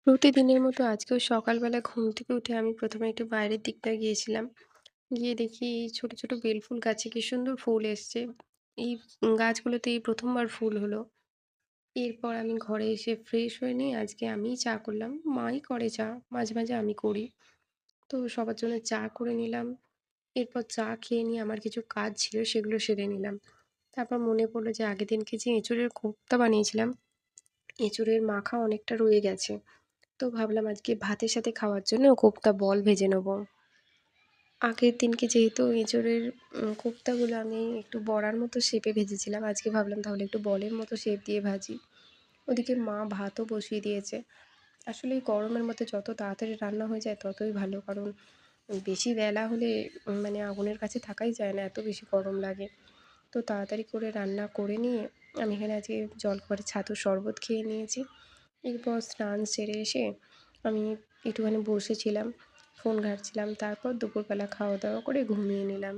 প্রতিদিনের মতো আজকেও সকালবেলা ঘুম থেকে উঠে আমি ১ম এ একটু বাইরের দিকটা গিয়েছিলাম। গিয়ে দেখি এই ছোট, ছোট বেলফুল গাছে কি সুন্দর ফুল এসছে। এই গাছগুলোতে এই ১ম বার ফুল হলো। এরপর আমি ঘরে এসে ফ্রেশ হয়ে নিয়ে আজকে আমিই চা করলাম। মাই করে চা, মাঝে, মাঝে আমি করি। তো সবার জন্য চা করে নিলাম। এরপর চা খেয়ে নিয়ে আমার কিছু কাজ ছিল সেগুলো সেরে নিলাম। তারপর মনে পড়লো যে আগের দিনকে যে এঁচুড়ের কোপ্তা বানিয়েছিলাম, এঁচুড়ের মাখা অনেকটা রয়ে গেছে। তো ভাবলাম আজকে ভাতের সাথে খাওয়ার জন্য কোপ্তা বল ভেজে নেব। আগের দিনকে যেহেতু এঁচোড়ের কোপ্তাগুলো আমি একটু বড়ার মতো শেপে ভেজেছিলাম, আজকে ভাবলাম তাহলে একটু বলের মতো শেপ দিয়ে ভাজি। ওদিকে মা ভাতও বসিয়ে দিয়েছে। আসলে এই গরমের মধ্যে যত তাড়াতাড়ি রান্না হয়ে যায় ততই ভালো। কারণ বেশি বেলা হলে মানে আগুনের কাছে থাকাই যায় না, এত বেশি গরম লাগে। তো তাড়াতাড়ি করে রান্না করে নিয়ে আমি এখানে আজকে জলখাবারে ছাতুর শরবত খেয়ে নিয়েছি। এরপর স্নান সেরে এসে আমি একটুখানি বসেছিলাম, ফোন ঘাঁটছিলাম। তারপর দুপুরবেলা খাওয়া-দাওয়া করে ঘুমিয়ে নিলাম।